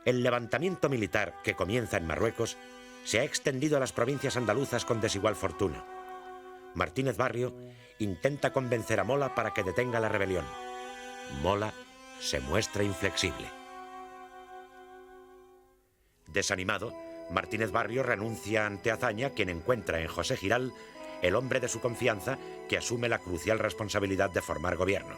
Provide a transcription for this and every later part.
El levantamiento militar que comienza en Marruecos se ha extendido a las provincias andaluzas con desigual fortuna. Martínez Barrio intenta convencer a Mola para que detenga la rebelión. Mola se muestra inflexible. Desanimado, Martínez Barrio renuncia ante Azaña, quien encuentra en José Giral el hombre de su confianza que asume la crucial responsabilidad de formar gobierno.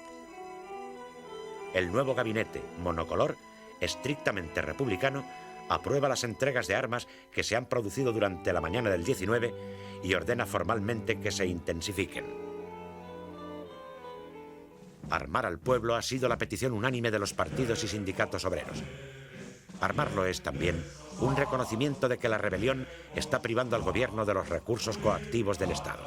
El nuevo gabinete, monocolor, estrictamente republicano, aprueba las entregas de armas que se han producido durante la mañana del 19 y ordena formalmente que se intensifiquen. Armar al pueblo ha sido la petición unánime de los partidos y sindicatos obreros. Armarlo es también un reconocimiento de que la rebelión está privando al gobierno de los recursos coactivos del Estado.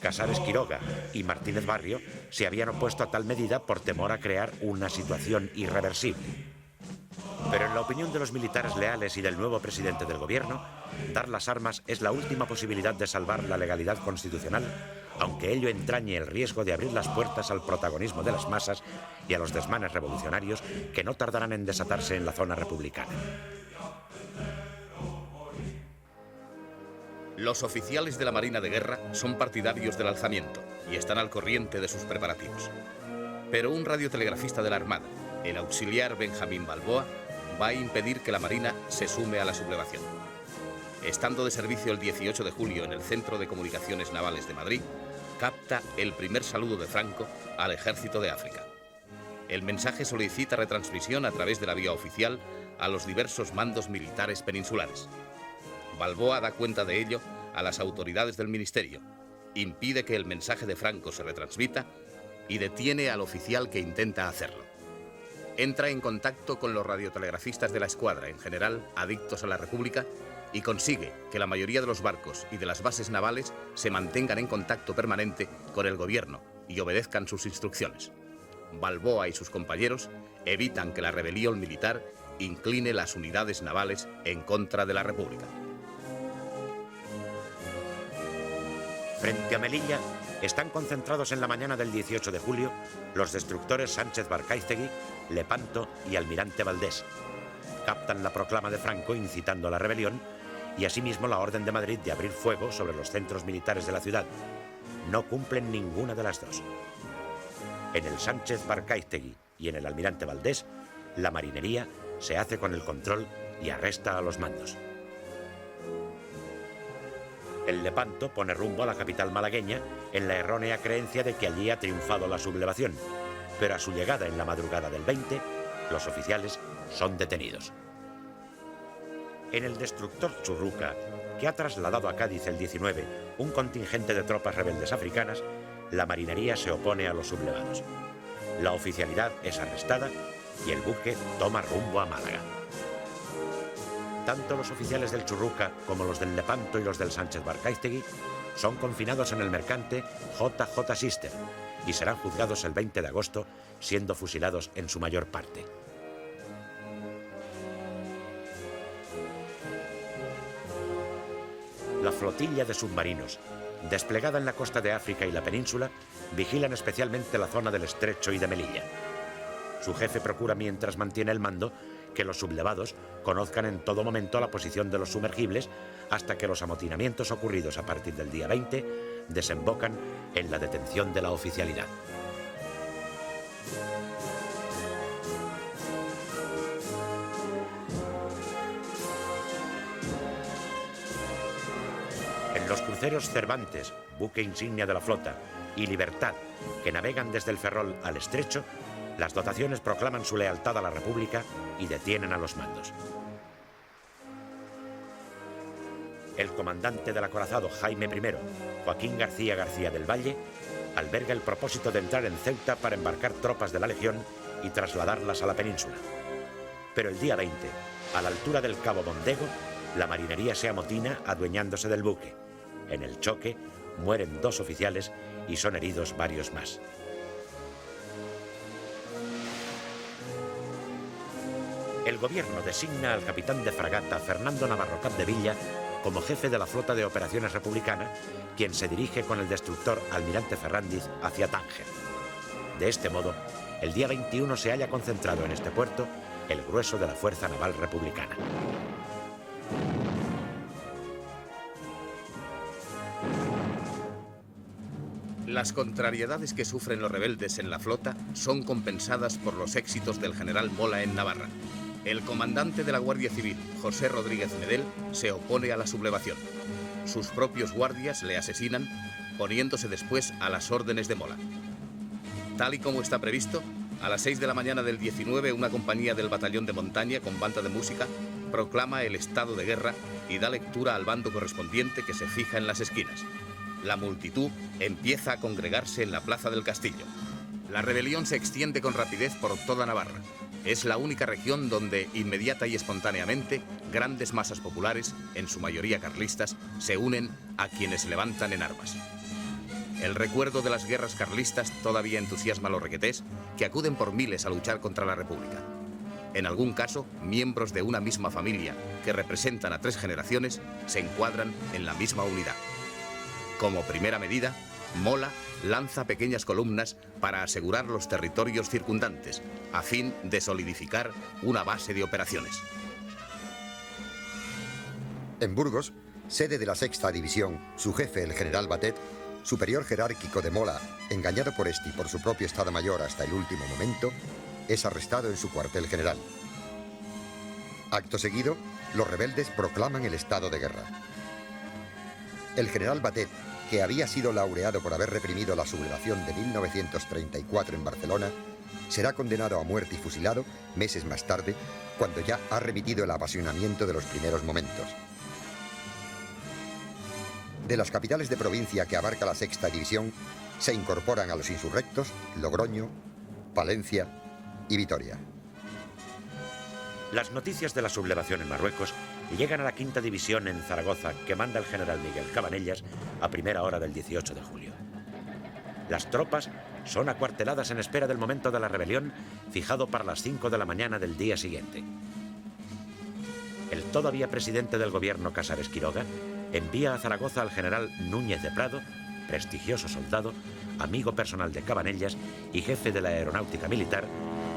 Casares Quiroga y Martínez Barrio se habían opuesto a tal medida por temor a crear una situación irreversible. Pero en la opinión de los militares leales y del nuevo presidente del gobierno, dar las armas es la última posibilidad de salvar la legalidad constitucional, aunque ello entrañe el riesgo de abrir las puertas al protagonismo de las masas y a los desmanes revolucionarios que no tardarán en desatarse en la zona republicana. Los oficiales de la Marina de Guerra son partidarios del alzamiento y están al corriente de sus preparativos. Pero un radiotelegrafista de la Armada, el auxiliar Benjamín Balboa, va a impedir que la Marina se sume a la sublevación. Estando de servicio el 18 de julio en el Centro de Comunicaciones Navales de Madrid, capta el primer saludo de Franco al Ejército de África. El mensaje solicita retransmisión a través de la vía oficial a los diversos mandos militares peninsulares. Balboa da cuenta de ello a las autoridades del ministerio, impide que el mensaje de Franco se retransmita y detiene al oficial que intenta hacerlo. Entra en contacto con los radiotelegrafistas de la escuadra, en general adictos a la República, y consigue que la mayoría de los barcos y de las bases navales se mantengan en contacto permanente con el gobierno y obedezcan sus instrucciones. Balboa y sus compañeros evitan que la rebelión militar incline las unidades navales en contra de la República. Frente a Melilla están concentrados en la mañana del 18 de julio los destructores Sánchez Barcaiztegui, Lepanto y Almirante Valdés. Captan la proclama de Franco incitando a la rebelión y asimismo la orden de Madrid de abrir fuego sobre los centros militares de la ciudad. No cumplen ninguna de las dos. En el Sánchez Barcaiztegui y en el Almirante Valdés, la marinería se hace con el control y arresta a los mandos. El Lepanto pone rumbo a la capital malagueña en la errónea creencia de que allí ha triunfado la sublevación, pero a su llegada en la madrugada del 20, los oficiales son detenidos. En el destructor Churruca, que ha trasladado a Cádiz el 19 un contingente de tropas rebeldes africanas, la marinería se opone a los sublevados. La oficialidad es arrestada y el buque toma rumbo a Málaga. Tanto los oficiales del Churruca como los del Lepanto y los del Sánchez Barcaiztegui son confinados en el mercante JJ Sister y serán juzgados el 20 de agosto, siendo fusilados en su mayor parte. La flotilla de submarinos, desplegada en la costa de África y la península, vigilan especialmente la zona del Estrecho y de Melilla. Su jefe procura, mientras mantiene el mando, que los sublevados conozcan en todo momento la posición de los sumergibles hasta que los amotinamientos ocurridos a partir del día 20 desembocan en la detención de la oficialidad. En los cruceros Cervantes, buque insignia de la flota, y Libertad, que navegan desde el Ferrol al Estrecho, las dotaciones proclaman su lealtad a la República y detienen a los mandos. El comandante del acorazado Jaime I, Joaquín García García del Valle, alberga el propósito de entrar en Ceuta para embarcar tropas de la Legión y trasladarlas a la península. Pero el día 20, a la altura del Cabo Mondego, la marinería se amotina adueñándose del buque. En el choque mueren 2 oficiales y son heridos varios más. El gobierno designa al capitán de fragata Fernando Navarro Capdevilla como jefe de la flota de operaciones republicana, quien se dirige con el destructor Almirante Ferrándiz hacia Tánger. De este modo, el día 21 se halla concentrado en este puerto el grueso de la fuerza naval republicana. Las contrariedades que sufren los rebeldes en la flota son compensadas por los éxitos del general Mola en Navarra. El comandante de la Guardia Civil, José Rodríguez Medel, se opone a la sublevación. Sus propios guardias le asesinan, poniéndose después a las órdenes de Mola. Tal y como está previsto, a las 6 de la mañana del 19, una compañía del batallón de montaña con banda de música proclama el estado de guerra y da lectura al bando correspondiente que se fija en las esquinas. La multitud empieza a congregarse en la plaza del castillo. La rebelión se extiende con rapidez por toda Navarra. Es la única región donde, inmediata y espontáneamente, grandes masas populares, en su mayoría carlistas, se unen a quienes se levantan en armas. El recuerdo de las guerras carlistas todavía entusiasma a los requetés, que acuden por miles a luchar contra la República. En algún caso, miembros de una misma familia, que representan a 3 generaciones, se encuadran en la misma unidad. Como primera medida, Mola lanza pequeñas columnas para asegurar los territorios circundantes, a fin de solidificar una base de operaciones. En Burgos, sede de la 6ª División, su jefe, el general Batet, superior jerárquico de Mola, engañado por este y por su propio Estado Mayor hasta el último momento, es arrestado en su cuartel general. Acto seguido, los rebeldes proclaman el estado de guerra. El general Batet, que había sido laureado por haber reprimido la sublevación de 1934 en Barcelona, será condenado a muerte y fusilado meses más tarde, cuando ya ha remitido el apasionamiento de los primeros momentos. De las capitales de provincia que abarca la 6ª División, se incorporan a los insurrectos Logroño, Palencia y Vitoria. Las noticias de la sublevación en Marruecos llegan a la 5ª División en Zaragoza, que manda el general Miguel Cabanellas a primera hora del 18 de julio. Las tropas son acuarteladas en espera del momento de la rebelión, fijado para las 5 de la mañana del día siguiente. El todavía presidente del gobierno, Casares Quiroga, envía a Zaragoza al general Núñez de Prado, prestigioso soldado, amigo personal de Cabanellas y jefe de la aeronáutica militar,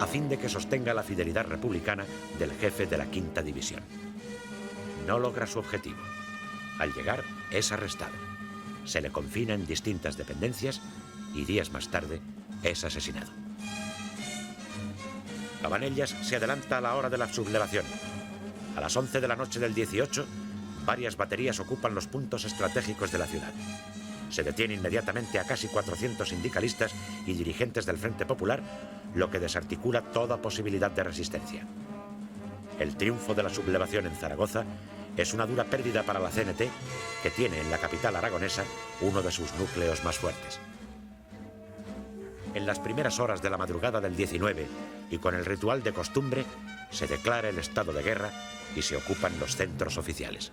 a fin de que sostenga la fidelidad republicana del jefe de la 5ª División. No logra su objetivo. Al llegar, es arrestado. Se le confina en distintas dependencias y días más tarde es asesinado. Cabanellas se adelanta a la hora de la sublevación. A las 11 de la noche del 18, varias baterías ocupan los puntos estratégicos de la ciudad. Se detiene inmediatamente a casi 400 sindicalistas y dirigentes del Frente Popular, lo que desarticula toda posibilidad de resistencia. El triunfo de la sublevación en Zaragoza es una dura pérdida para la CNT, que tiene en la capital aragonesa uno de sus núcleos más fuertes. En las primeras horas de la madrugada del 19, y con el ritual de costumbre, se declara el estado de guerra y se ocupan los centros oficiales.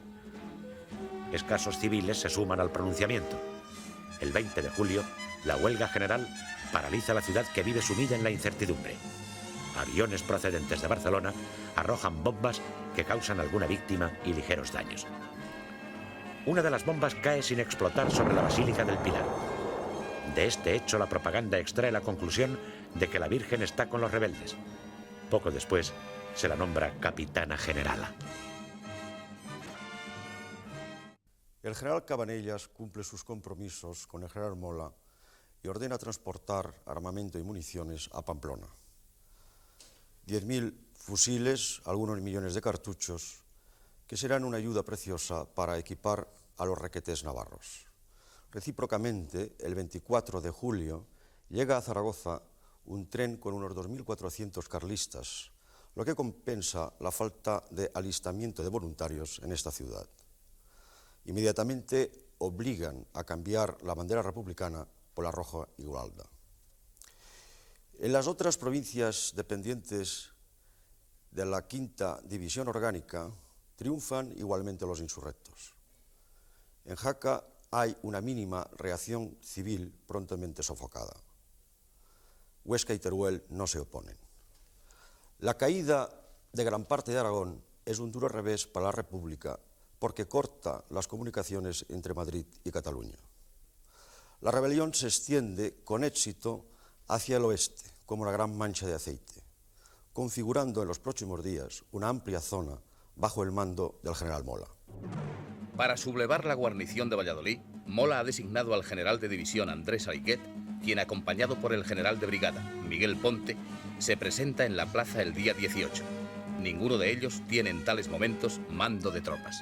Escasos civiles se suman al pronunciamiento. El 20 de julio, la huelga general paraliza la ciudad, que vive sumida en la incertidumbre. Aviones procedentes de Barcelona arrojan bombas que causan alguna víctima y ligeros daños. Una de las bombas cae sin explotar sobre la Basílica del Pilar. De este hecho, la propaganda extrae la conclusión de que la Virgen está con los rebeldes. Poco después, se la nombra capitana generala. El general Cabanellas cumple sus compromisos con el general Mola y ordena transportar armamento y municiones a Pamplona. 10.000 fusiles, algunos millones de cartuchos, que serán una ayuda preciosa para equipar a los requetés navarros. Recíprocamente, el 24 de julio llega a Zaragoza un tren con unos 2.400 carlistas, lo que compensa la falta de alistamiento de voluntarios en esta ciudad. Inmediatamente obligan a cambiar la bandera republicana por la roja y gualda. En las otras provincias dependientes de la 5ª División Orgánica triunfan igualmente los insurrectos. En Jaca hay una mínima reacción civil prontamente sofocada. Huesca y Teruel no se oponen. La caída de gran parte de Aragón es un duro revés para la República, porque corta las comunicaciones entre Madrid y Cataluña. La rebelión se extiende con éxito hacia el oeste, como una gran mancha de aceite, configurando en los próximos días una amplia zona bajo el mando del general Mola. Para sublevar la guarnición de Valladolid, Mola ha designado al general de división Andrés Ayguet, quien, acompañado por el general de brigada Miguel Ponte, se presenta en la plaza el día 18. Ninguno de ellos tiene en tales momentos mando de tropas.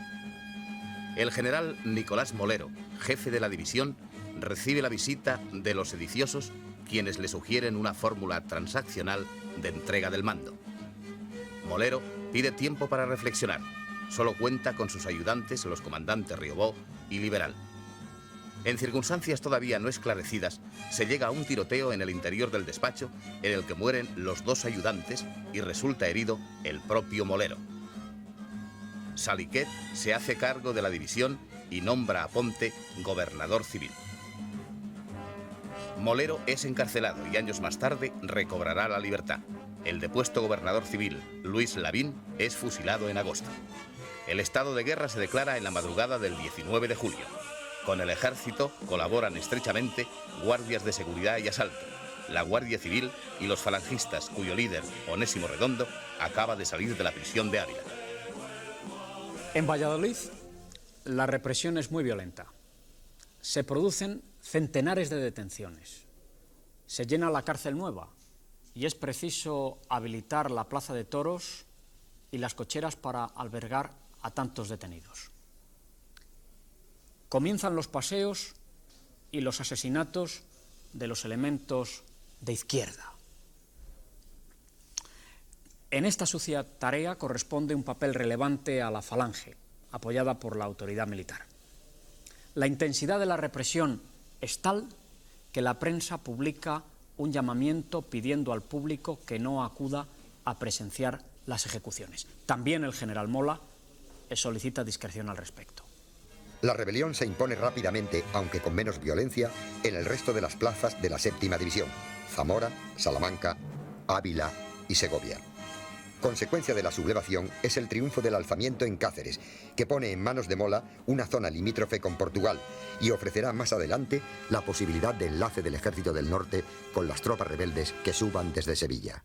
El general Nicolás Molero, jefe de la división, recibe la visita de los sediciosos, quienes le sugieren una fórmula transaccional de entrega del mando. Molero pide tiempo para reflexionar. Solo cuenta con sus ayudantes, los comandantes Riobó y Liberal. En circunstancias todavía no esclarecidas, se llega a un tiroteo en el interior del despacho, en el que mueren los dos ayudantes y resulta herido el propio Molero. Saliquet se hace cargo de la división y nombra a Ponte gobernador civil. Molero es encarcelado y años más tarde recobrará la libertad. El depuesto gobernador civil, Luis Lavín, es fusilado en agosto. El estado de guerra se declara en la madrugada del 19 de julio. Con el ejército colaboran estrechamente guardias de seguridad y asalto, la Guardia Civil y los falangistas, cuyo líder, Onésimo Redondo, acaba de salir de la prisión de Ávila. En Valladolid, la represión es muy violenta. Se producen centenares de detenciones. Se llena la cárcel nueva y es preciso habilitar la plaza de toros y las cocheras para albergar a tantos detenidos. Comienzan los paseos y los asesinatos de los elementos de izquierda. En esta sucia tarea corresponde un papel relevante a la Falange, apoyada por la autoridad militar. La intensidad de la represión es tal que la prensa publica un llamamiento pidiendo al público que no acuda a presenciar las ejecuciones. También el general Mola solicita discreción al respecto. La rebelión se impone rápidamente, aunque con menos violencia, en el resto de las plazas de la séptima división: Zamora, Salamanca, Ávila y Segovia. Consecuencia de la sublevación es el triunfo del alzamiento en Cáceres, que pone en manos de Mola una zona limítrofe con Portugal y ofrecerá más adelante la posibilidad de enlace del ejército del norte con las tropas rebeldes que suban desde Sevilla.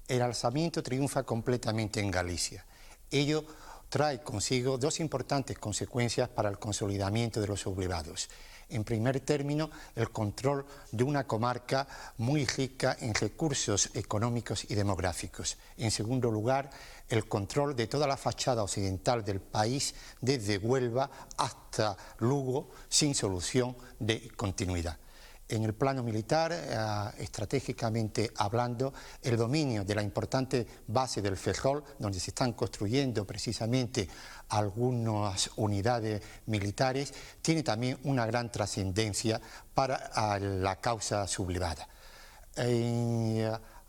El alzamiento triunfa completamente en Galicia. Ello trae consigo dos importantes consecuencias para el consolidamiento de los sublevados. En primer término, el control de una comarca muy rica en recursos económicos y demográficos. En segundo lugar, el control de toda la fachada occidental del país, desde Huelva hasta Lugo, sin solución de continuidad. En el plano militar, estratégicamente hablando, el dominio de la importante base del Ferrol, donde se están construyendo precisamente algunas unidades militares, tiene también una gran trascendencia para la causa sublevada.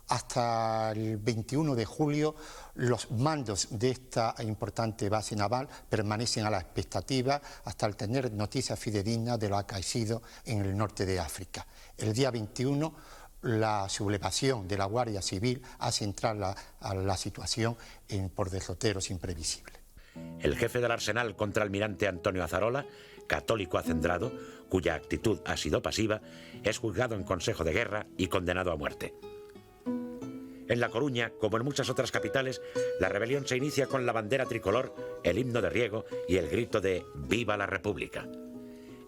Hasta el 21 de julio, los mandos de esta importante base naval permanecen a la expectativa hasta el tener noticias fidedignas de lo acaecido en el norte de África. El día 21, la sublevación de la Guardia Civil hace entrar la situación por derroteros imprevisibles. El jefe del arsenal, contraalmirante Antonio Azarola, católico acendrado, cuya actitud ha sido pasiva, es juzgado en Consejo de Guerra y condenado a muerte. En La Coruña, como en muchas otras capitales, la rebelión se inicia con la bandera tricolor, el himno de Riego y el grito de ¡Viva la República!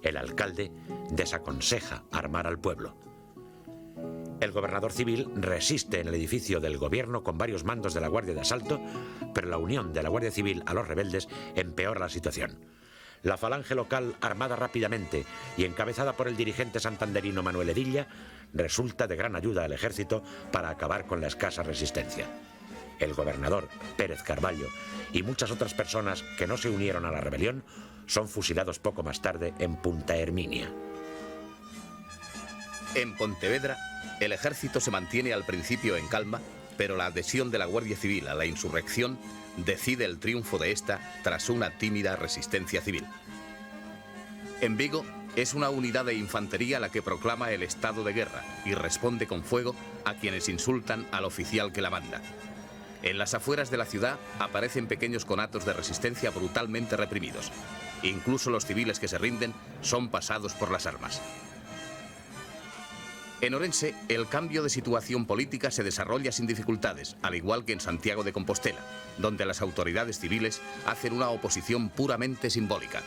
El alcalde desaconseja armar al pueblo. El gobernador civil resiste en el edificio del gobierno con varios mandos de la Guardia de Asalto, pero la unión de la Guardia Civil a los rebeldes empeora la situación. La falange local, armada rápidamente y encabezada por el dirigente santanderino Manuel Edilla, resulta de gran ayuda al ejército para acabar con la escasa resistencia. El gobernador, Pérez Carballo, y muchas otras personas que no se unieron a la rebelión son fusilados poco más tarde en Punta Herminia. En Pontevedra, el ejército se mantiene al principio en calma, pero la adhesión de la Guardia Civil a la insurrección decide el triunfo de esta tras una tímida resistencia civil. En Vigo, es una unidad de infantería la que proclama el estado de guerra y responde con fuego a quienes insultan al oficial que la manda. En las afueras de la ciudad aparecen pequeños conatos de resistencia brutalmente reprimidos. Incluso los civiles que se rinden son pasados por las armas. En Orense, el cambio de situación política se desarrolla sin dificultades, al igual que en Santiago de Compostela, donde las autoridades civiles hacen una oposición puramente simbólica.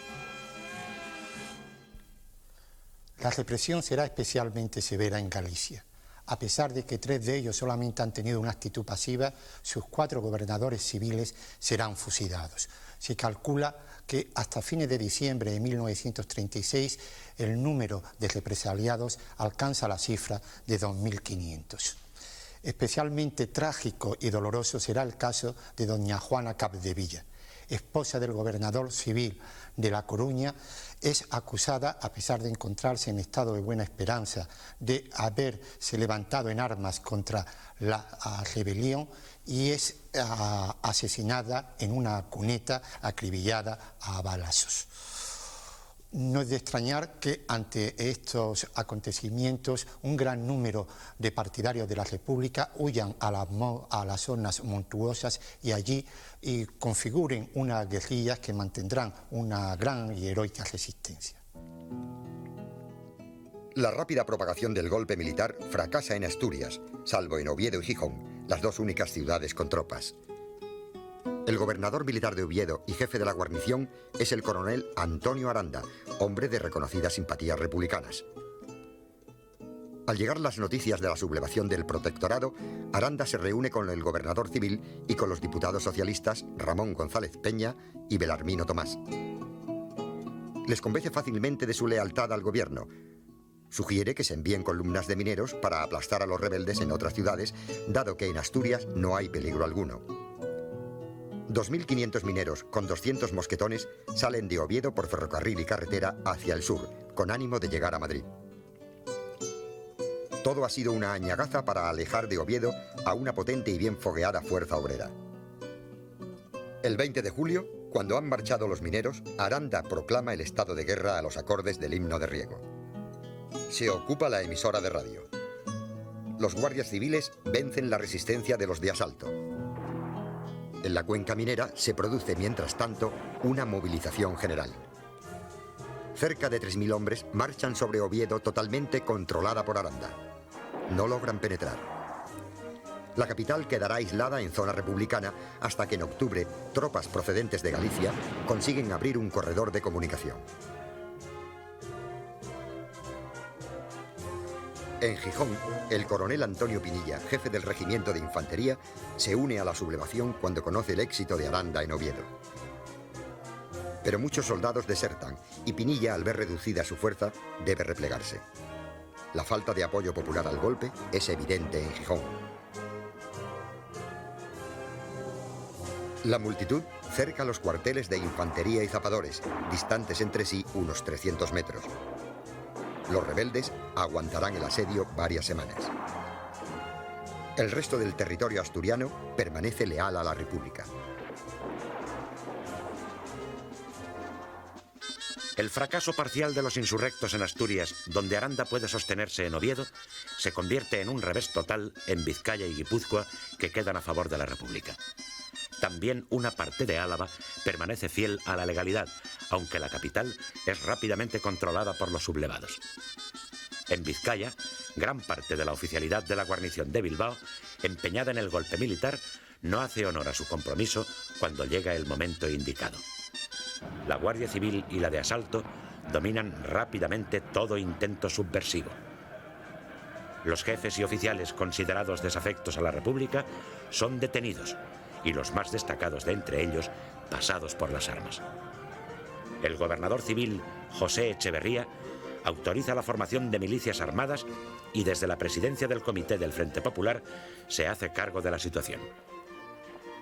La represión será especialmente severa en Galicia. A pesar de que 3 de ellos solamente han tenido una actitud pasiva, sus 4 gobernadores civiles serán fusilados. Se calcula que hasta fines de diciembre de 1936 el número de represaliados alcanza la cifra de 2.500. Especialmente trágico y doloroso será el caso de doña Juana Capdevila, esposa del gobernador civil de La Coruña. Es acusada, a pesar de encontrarse en estado de buena esperanza, de haberse levantado en armas contra la rebelión, y es asesinada en una cuneta, acribillada a balazos. No es de extrañar que ante estos acontecimientos un gran número de partidarios de la República huyan a las zonas montuosas y allí configuren unas guerrillas que mantendrán una gran y heroica resistencia. La rápida propagación del golpe militar fracasa en Asturias, salvo en Oviedo y Gijón, las 2 únicas ciudades con tropas. El gobernador militar de Oviedo y jefe de la guarnición es el coronel Antonio Aranda, hombre de reconocidas simpatías republicanas. Al llegar las noticias de la sublevación del protectorado, Aranda se reúne con el gobernador civil y con los diputados socialistas Ramón González Peña y Belarmino Tomás. Les convence fácilmente de su lealtad al gobierno. Sugiere que se envíen columnas de mineros para aplastar a los rebeldes en otras ciudades, dado que en Asturias no hay peligro alguno. 2.500 mineros con 200 mosquetones salen de Oviedo por ferrocarril y carretera hacia el sur, con ánimo de llegar a Madrid. Todo ha sido una añagaza para alejar de Oviedo a una potente y bien fogueada fuerza obrera. El 20 de julio, cuando han marchado los mineros, Aranda proclama el estado de guerra a los acordes del himno de Riego. Se ocupa la emisora de radio. Los guardias civiles vencen la resistencia de los de asalto. En la cuenca minera se produce, mientras tanto, una movilización general. Cerca de 3.000 hombres marchan sobre Oviedo totalmente controlada por Aranda. No logran penetrar. La capital quedará aislada en zona republicana hasta que en octubre tropas procedentes de Galicia consiguen abrir un corredor de comunicación. En Gijón, el coronel Antonio Pinilla, jefe del regimiento de infantería, se une a la sublevación cuando conoce el éxito de Aranda en Oviedo. Pero muchos soldados desertan y Pinilla, al ver reducida su fuerza, debe replegarse. La falta de apoyo popular al golpe es evidente en Gijón. La multitud cerca los cuarteles de infantería y zapadores, distantes entre sí unos 300 metros. Los rebeldes aguantarán el asedio varias semanas. El resto del territorio asturiano permanece leal a la República. El fracaso parcial de los insurrectos en Asturias, donde Aranda puede sostenerse en Oviedo, se convierte en un revés total en Vizcaya y Guipúzcoa, que quedan a favor de la República. También una parte de Álava permanece fiel a la legalidad, aunque la capital es rápidamente controlada por los sublevados. En Vizcaya, gran parte de la oficialidad de la guarnición de Bilbao, empeñada en el golpe militar, no hace honor a su compromiso cuando llega el momento indicado. La Guardia Civil y la de asalto dominan rápidamente todo intento subversivo. Los jefes y oficiales considerados desafectos a la República son detenidos y los más destacados de entre ellos pasados por las armas. El gobernador civil José Echeverría autoriza la formación de milicias armadas y desde la presidencia del Comité del Frente Popular se hace cargo de la situación.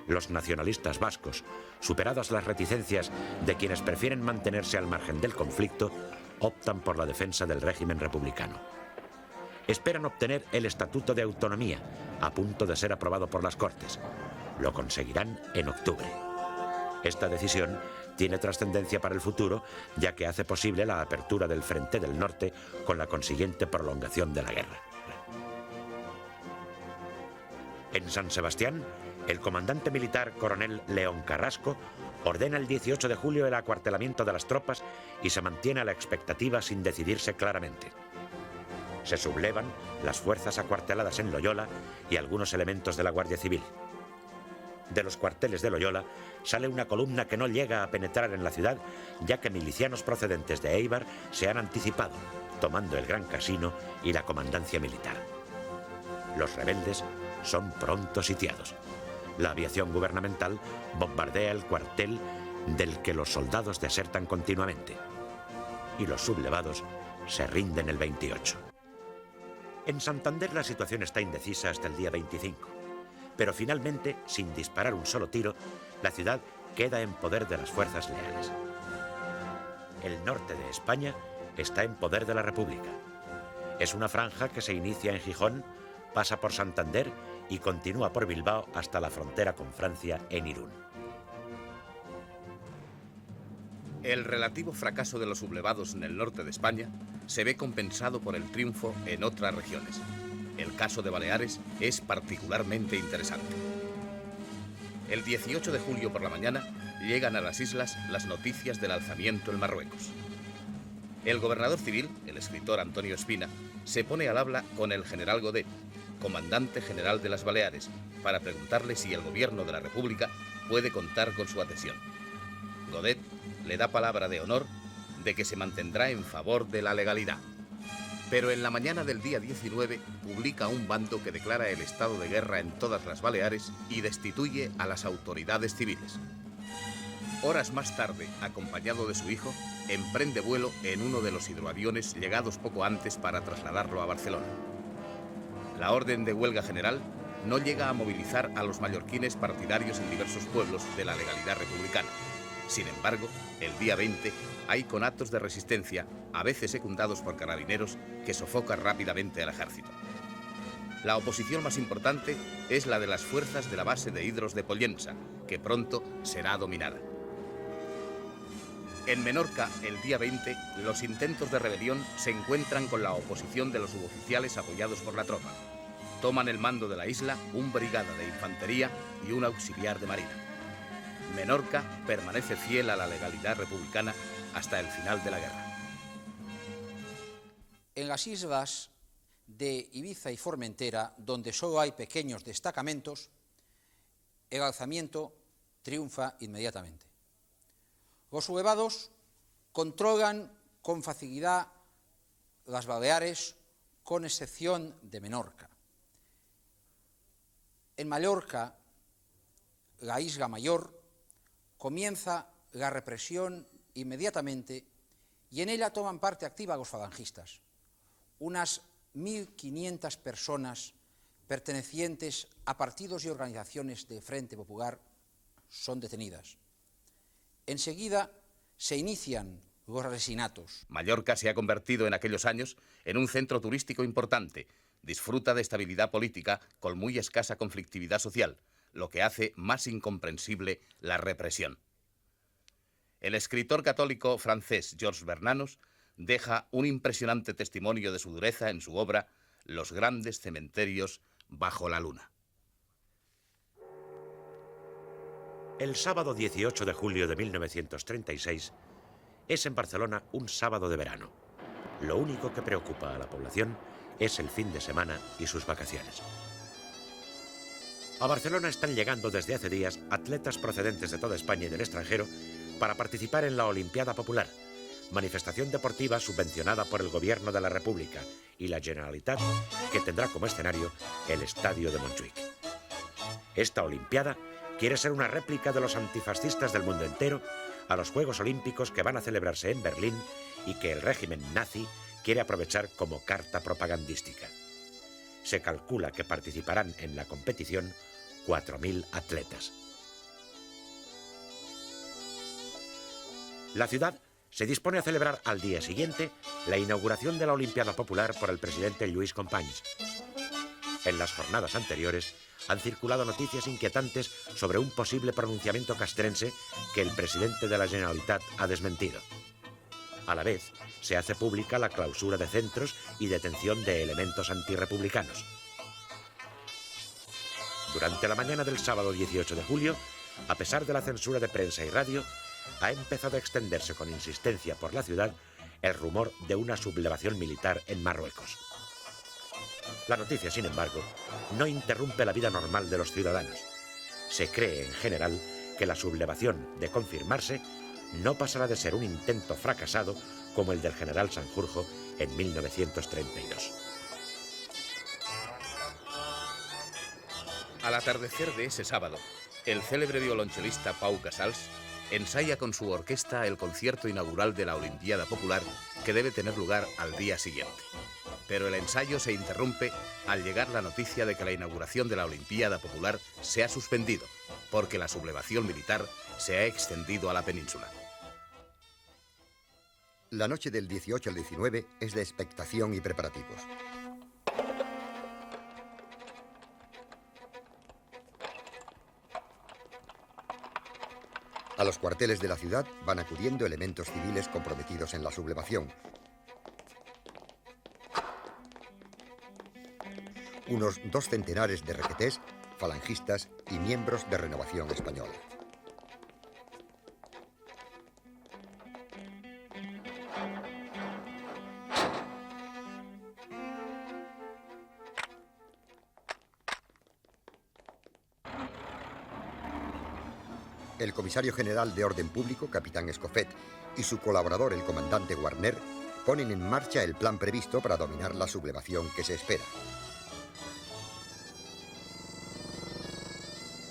Los nacionalistas vascos, superadas las reticencias de quienes prefieren mantenerse al margen del conflicto, optan por la defensa del régimen republicano. Esperan obtener el Estatuto de Autonomía, a punto de ser aprobado por las Cortes. Lo conseguirán en octubre. Esta decisión tiene trascendencia para el futuro, ya que hace posible la apertura del Frente del Norte con la consiguiente prolongación de la guerra. En San Sebastián, el comandante militar coronel León Carrasco ordena el 18 de julio el acuartelamiento de las tropas y se mantiene a la expectativa sin decidirse claramente. Se sublevan las fuerzas acuarteladas en Loyola y algunos elementos de la Guardia Civil. De los cuarteles de Loyola sale una columna que no llega a penetrar en la ciudad, ya que milicianos procedentes de Éibar se han anticipado, tomando el Gran Casino y la comandancia militar. Los rebeldes son pronto sitiados. La aviación gubernamental bombardea el cuartel del que los soldados desertan continuamente. Y los sublevados se rinden el 28. En Santander la situación está indecisa hasta el día 25. Pero finalmente, sin disparar un solo tiro, la ciudad queda en poder de las fuerzas leales. El norte de España está en poder de la República. Es una franja que se inicia en Gijón, pasa por Santander y continúa por Bilbao hasta la frontera con Francia en Irún. El relativo fracaso de los sublevados en el norte de España se ve compensado por el triunfo en otras regiones. El caso de Baleares es particularmente interesante. El 18 de julio por la mañana llegan a las islas las noticias del alzamiento en Marruecos. El gobernador civil, el escritor Antonio Espina, se pone al habla con el general Godet, comandante general de las Baleares, para preguntarle si el gobierno de la República puede contar con su adhesión. Godet le da palabra de honor de que se mantendrá en favor de la legalidad. Pero en la mañana del día 19 publica un bando que declara el estado de guerra en todas las Baleares y destituye a las autoridades civiles. Horas más tarde, acompañado de su hijo, emprende vuelo en uno de los hidroaviones llegados poco antes para trasladarlo a Barcelona. La orden de huelga general no llega a movilizar a los mallorquines partidarios en diversos pueblos de la legalidad republicana. Sin embargo, el día 20 hay conatos de resistencia, a veces secundados por carabineros, que sofocan rápidamente al ejército. La oposición más importante es la de las fuerzas de la base de Hidros de Pollensa, que pronto será dominada. En Menorca, el día 20, los intentos de rebelión se encuentran con la oposición de los suboficiales apoyados por la tropa. Toman el mando de la isla un brigada de infantería y un auxiliar de marina. Menorca permanece fiel a la legalidad republicana hasta el final de la guerra. En las islas de Ibiza y Formentera, donde solo hay pequeños destacamentos, el alzamiento triunfa inmediatamente. Los sublevados controlan con facilidad las Baleares, con excepción de Menorca. En Mallorca, la isla mayor, comienza la represión inmediatamente y en ella toman parte activa los falangistas. Unas 1.500 personas pertenecientes a partidos y organizaciones del Frente Popular son detenidas. Enseguida se inician los asesinatos. Mallorca se ha convertido en aquellos años en un centro turístico importante. Disfruta de estabilidad política con muy escasa conflictividad social, lo que hace más incomprensible la represión. El escritor católico francés Georges Bernanos deja un impresionante testimonio de su dureza en su obra Los grandes cementerios bajo la luna. El sábado 18 de julio de 1936 es en Barcelona un sábado de verano. Lo único que preocupa a la población es el fin de semana y sus vacaciones. A Barcelona están llegando desde hace días atletas procedentes de toda España y del extranjero para participar en la Olimpiada Popular, manifestación deportiva subvencionada por el Gobierno de la República y la Generalitat, que tendrá como escenario el Estadio de Montjuïc. Esta Olimpiada quiere ser una réplica de los antifascistas del mundo entero a los Juegos Olímpicos que van a celebrarse en Berlín y que el régimen nazi quiere aprovechar como carta propagandística. Se calcula que participarán en la competición 4.000 atletas. La ciudad se dispone a celebrar al día siguiente la inauguración de la Olimpiada Popular por el presidente Lluís Companys. En las jornadas anteriores han circulado noticias inquietantes sobre un posible pronunciamiento castrense que el presidente de la Generalitat ha desmentido. A la vez, se hace pública la clausura de centros y detención de elementos antirrepublicanos. Durante la mañana del sábado 18 de julio, a pesar de la censura de prensa y radio, ha empezado a extenderse con insistencia por la ciudad el rumor de una sublevación militar en Marruecos. La noticia, sin embargo, no interrumpe la vida normal de los ciudadanos. Se cree, en general, que la sublevación, de confirmarse, no pasará de ser un intento fracasado como el del general Sanjurjo en 1932. Al atardecer de ese sábado, el célebre violonchelista Pau Casals ensaya con su orquesta el concierto inaugural de la Olimpiada Popular, que debe tener lugar al día siguiente. Pero el ensayo se interrumpe al llegar la noticia de que la inauguración de la Olimpiada Popular se ha suspendido, porque la sublevación militar se ha extendido a la península. La noche del 18 al 19 es de expectación y preparativos. A los cuarteles de la ciudad van acudiendo elementos civiles comprometidos en la sublevación. Unos 2 centenares de requetés, falangistas y miembros de Renovación Española. El comisario general de Orden Público, capitán Escofet, y su colaborador, el comandante Warner, ponen en marcha el plan previsto para dominar la sublevación que se espera.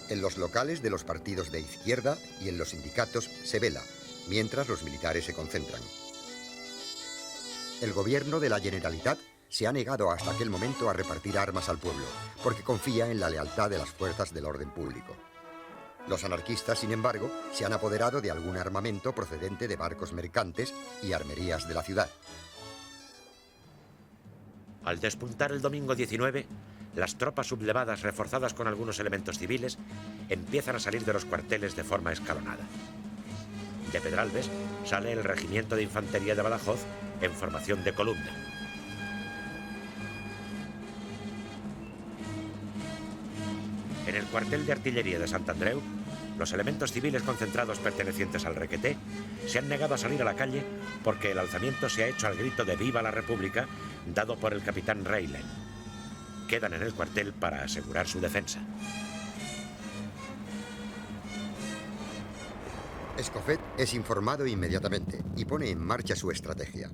En los locales de los partidos de izquierda y en los sindicatos se vela, mientras los militares se concentran. El gobierno de la Generalitat se ha negado hasta aquel momento a repartir armas al pueblo, porque confía en la lealtad de las fuerzas del orden público. Los anarquistas, sin embargo, se han apoderado de algún armamento procedente de barcos mercantes y armerías de la ciudad. Al despuntar el domingo 19, las tropas sublevadas, reforzadas con algunos elementos civiles, empiezan a salir de los cuarteles de forma escalonada. De Pedralbes sale el regimiento de infantería de Badajoz en formación de columna. En el cuartel de artillería de Sant Andreu, los elementos civiles concentrados pertenecientes al requeté se han negado a salir a la calle porque el alzamiento se ha hecho al grito de ¡Viva la República!, dado por el capitán Reilen. Quedan en el cuartel para asegurar su defensa. Escofet es informado inmediatamente y pone en marcha su estrategia.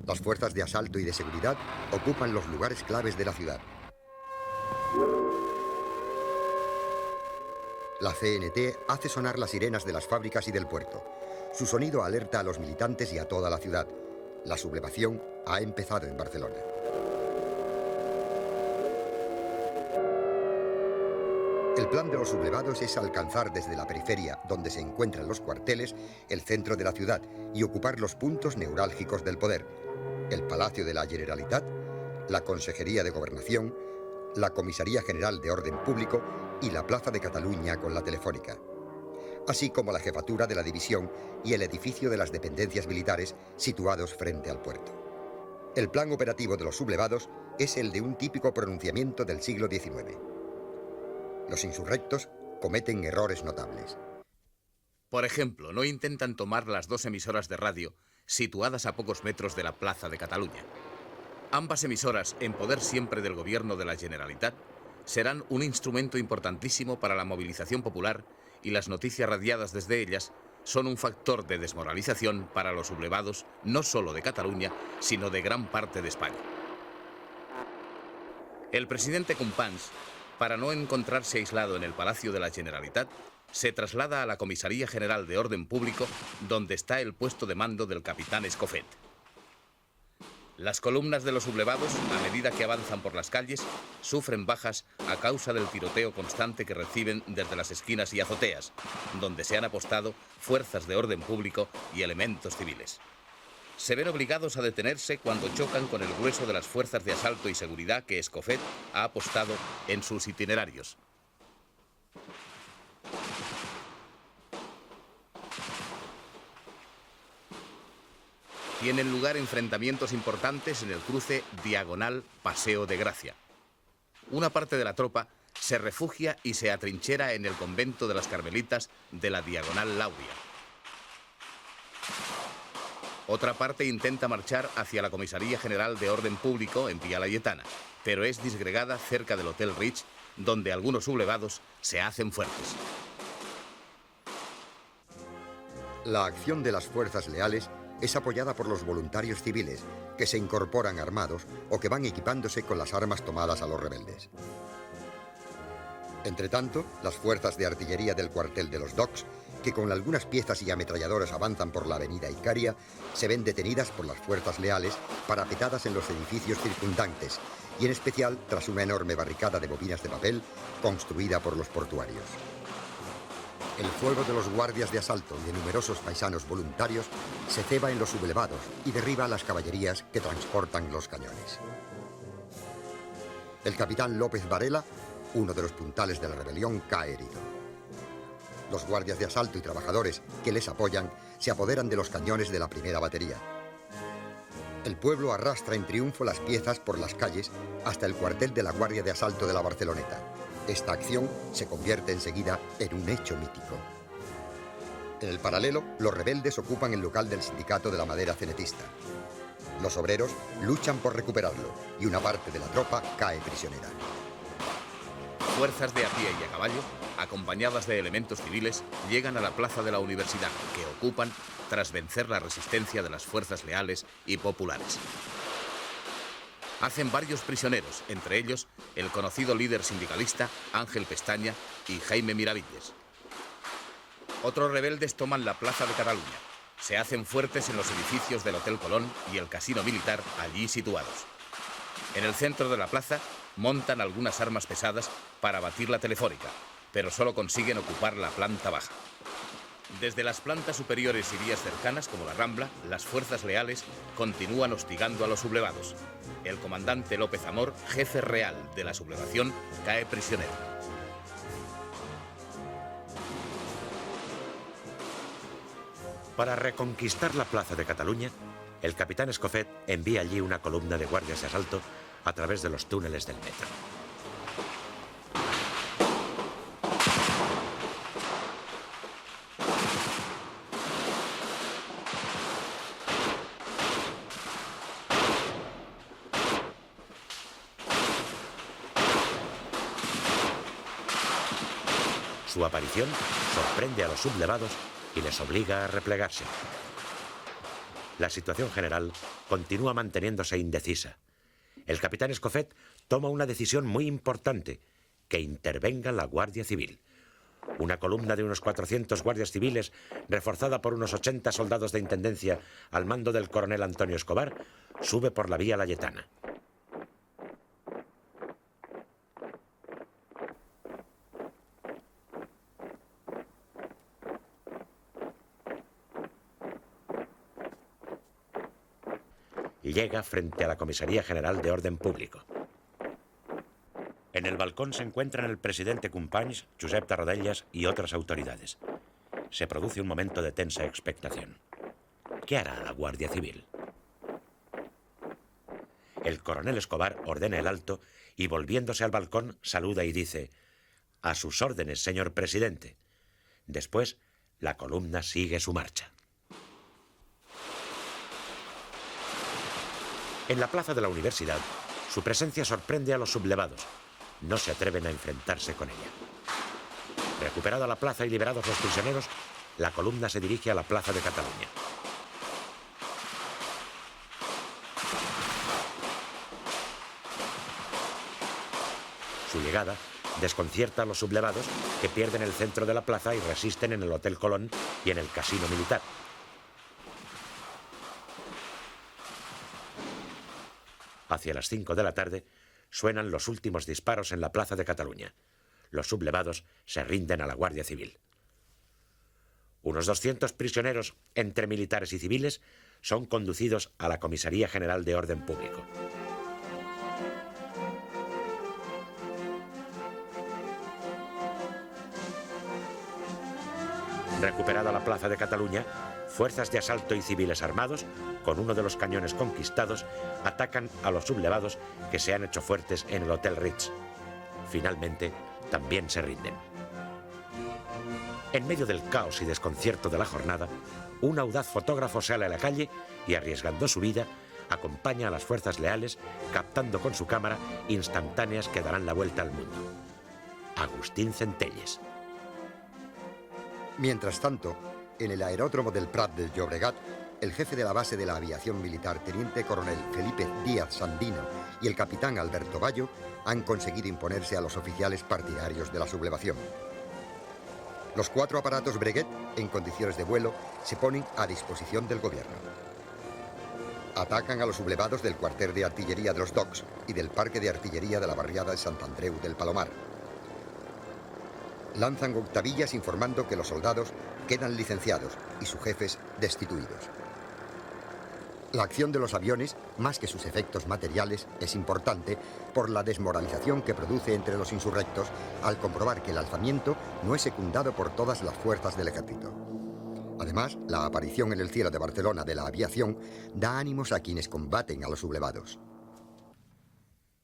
Las fuerzas de asalto y de seguridad ocupan los lugares claves de la ciudad. La CNT hace sonar las sirenas de las fábricas y del puerto. Su sonido alerta a los militantes y a toda la ciudad. La sublevación ha empezado en Barcelona. El plan de los sublevados es alcanzar desde la periferia, donde se encuentran los cuarteles, el centro de la ciudad y ocupar los puntos neurálgicos del poder: el Palacio de la Generalitat, la Consejería de Gobernación, la Comisaría General de Orden Público y la Plaza de Cataluña con la Telefónica, así como la jefatura de la división y el edificio de las dependencias militares situados frente al puerto. El plan operativo de los sublevados es el de un típico pronunciamiento del siglo XIX. Los insurrectos cometen errores notables. Por ejemplo, no intentan tomar las 2 emisoras de radio situadas a pocos metros de la Plaza de Cataluña. Ambas emisoras, en poder siempre del gobierno de la Generalitat, serán un instrumento importantísimo para la movilización popular, y las noticias radiadas desde ellas son un factor de desmoralización para los sublevados, no solo de Cataluña, sino de gran parte de España. El presidente Companys, para no encontrarse aislado en el Palacio de la Generalitat, se traslada a la Comisaría General de Orden Público, donde está el puesto de mando del capitán Escofet. Las columnas de los sublevados, a medida que avanzan por las calles, sufren bajas a causa del tiroteo constante que reciben desde las esquinas y azoteas, donde se han apostado fuerzas de orden público y elementos civiles. Se ven obligados a detenerse cuando chocan con el grueso de las fuerzas de asalto y seguridad que Escofet ha apostado en sus itinerarios. Tienen lugar enfrentamientos importantes en el cruce diagonal Paseo de Gracia. Una parte de la tropa se refugia y se atrinchera en el convento de las Carmelitas de la diagonal Lauria. Otra parte intenta marchar hacia la Comisaría General de Orden Público en Vía Layetana, pero es disgregada cerca del Hotel Ritz, donde algunos sublevados se hacen fuertes. La acción de las fuerzas leales es apoyada por los voluntarios civiles, que se incorporan armados o que van equipándose con las armas tomadas a los rebeldes. Entretanto, las fuerzas de artillería del cuartel de los Docks, que con algunas piezas y ametralladoras avanzan por la avenida Icaria, se ven detenidas por las fuerzas leales parapetadas en los edificios circundantes, y en especial tras una enorme barricada de bobinas de papel construida por los portuarios. El fuego de los guardias de asalto y de numerosos paisanos voluntarios se ceba en los sublevados y derriba a las caballerías que transportan los cañones. El capitán López Varela, uno de los puntales de la rebelión, cae herido. Los guardias de asalto y trabajadores que les apoyan se apoderan de los cañones de la primera batería. El pueblo arrastra en triunfo las piezas por las calles hasta el cuartel de la Guardia de Asalto de la Barceloneta. Esta acción se convierte enseguida en un hecho mítico. En el paralelo, los rebeldes ocupan el local del sindicato de la madera cenetista. Los obreros luchan por recuperarlo y una parte de la tropa cae prisionera. Fuerzas de a pie y a caballo, acompañadas de elementos civiles, llegan a la plaza de la Universidad, que ocupan tras vencer la resistencia de las fuerzas leales y populares. Hacen varios prisioneros, entre ellos el conocido líder sindicalista Ángel Pestaña y Jaime Miravilles. Otros rebeldes toman la plaza de Cataluña. Se hacen fuertes en los edificios del Hotel Colón y el casino militar allí situados. En el centro de la plaza montan algunas armas pesadas para batir la telefónica, pero solo consiguen ocupar la planta baja. Desde las plantas superiores y vías cercanas, como la Rambla, las fuerzas leales continúan hostigando a los sublevados. El comandante López Amor, jefe real de la sublevación, cae prisionero. Para reconquistar la plaza de Cataluña, el capitán Escofet envía allí una columna de guardias de asalto a través de los túneles del metro. Su aparición sorprende a los sublevados y les obliga a replegarse. La situación general continúa manteniéndose indecisa. El capitán Escofet toma una decisión muy importante: que intervenga la Guardia Civil. Una columna de unos 400 guardias civiles, reforzada por unos 80 soldados de intendencia al mando del coronel Antonio Escobar, sube por la vía Layetana. Llega frente a la Comisaría General de Orden Público. En el balcón se encuentran el presidente Companys, Josep Tarradellas y otras autoridades. Se produce un momento de tensa expectación. ¿Qué hará la Guardia Civil? El coronel Escobar ordena el alto y, volviéndose al balcón, saluda y dice: «A sus órdenes, señor presidente». Después, la columna sigue su marcha. En la plaza de la Universidad, su presencia sorprende a los sublevados. No se atreven a enfrentarse con ella. Recuperada la plaza y liberados los prisioneros, la columna se dirige a la plaza de Cataluña. Su llegada desconcierta a los sublevados, que pierden el centro de la plaza y resisten en el Hotel Colón y en el casino militar. Hacia las 5 de la tarde suenan los últimos disparos en la plaza de Cataluña. Los sublevados se rinden a la Guardia Civil. Unos 200 prisioneros, entre militares y civiles, son conducidos a la Comisaría General de Orden Público. Recuperada la plaza de Cataluña, fuerzas de asalto y civiles armados, con uno de los cañones conquistados, atacan a los sublevados que se han hecho fuertes en el Hotel Ritz. Finalmente, también se rinden. En medio del caos y desconcierto de la jornada, un audaz fotógrafo sale a la calle y, arriesgando su vida, acompaña a las fuerzas leales, captando con su cámara instantáneas que darán la vuelta al mundo. Agustín Centelles. Mientras tanto, en el aeródromo del Prat del Llobregat, el jefe de la base de la aviación militar, teniente coronel Felipe Díaz Sandino, y el capitán Alberto Bayo han conseguido imponerse a los oficiales partidarios de la sublevación. Los 4 aparatos Breguet, en condiciones de vuelo, se ponen a disposición del gobierno. Atacan a los sublevados del cuartel de artillería de los Docks y del parque de artillería de la barriada de Sant Andreu del Palomar. Lanzan octavillas informando que los soldados quedan licenciados y sus jefes destituidos. La acción de los aviones, más que sus efectos materiales, es importante por la desmoralización que produce entre los insurrectos al comprobar que el alzamiento no es secundado por todas las fuerzas del ejército. Además, la aparición en el cielo de Barcelona de la aviación da ánimos a quienes combaten a los sublevados.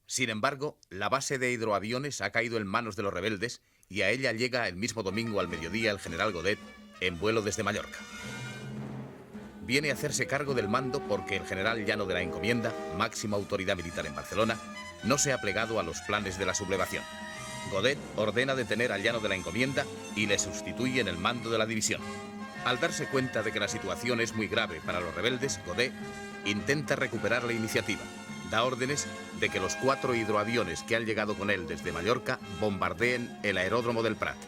Sin embargo, la base de hidroaviones ha caído en manos de los rebeldes y a ella llega el mismo domingo al mediodía el general Godet en vuelo desde Mallorca. Viene a hacerse cargo del mando porque el general Llano de la Encomienda, máxima autoridad militar en Barcelona, no se ha plegado a los planes de la sublevación. Godet ordena detener al Llano de la Encomienda y le sustituye en el mando de la división. Al darse cuenta de que la situación es muy grave para los rebeldes, Godet intenta recuperar la iniciativa. Da órdenes de que los 4 hidroaviones que han llegado con él desde Mallorca bombardeen el aeródromo del Prat.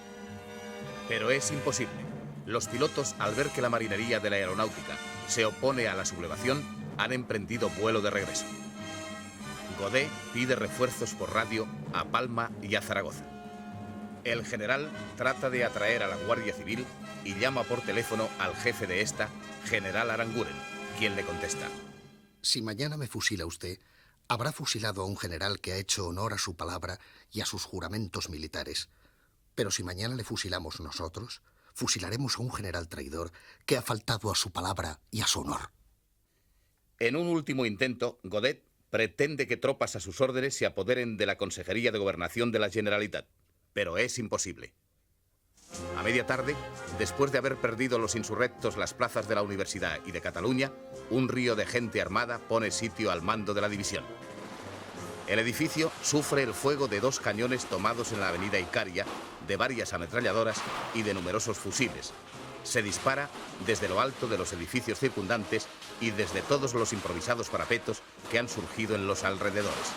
Pero es imposible. Los pilotos, al ver que la marinería de la aeronáutica se opone a la sublevación, han emprendido vuelo de regreso. Godet pide refuerzos por radio a Palma y a Zaragoza. El general trata de atraer a la Guardia Civil y llama por teléfono al jefe de esta, general Aranguren, quien le contesta: si mañana me fusila usted, habrá fusilado a un general que ha hecho honor a su palabra y a sus juramentos militares. Pero si mañana le fusilamos nosotros, fusilaremos a un general traidor que ha faltado a su palabra y a su honor. En un último intento, Godet pretende que tropas a sus órdenes se apoderen de la Consejería de Gobernación de la Generalitat, pero es imposible. A media tarde, después de haber perdido los insurrectos las plazas de la Universidad y de Cataluña, un río de gente armada pone sitio al mando de la división. El edificio sufre el fuego de 2 cañones tomados en la avenida Icària, de varias ametralladoras y de numerosos fusiles. Se dispara desde lo alto de los edificios circundantes y desde todos los improvisados parapetos que han surgido en los alrededores.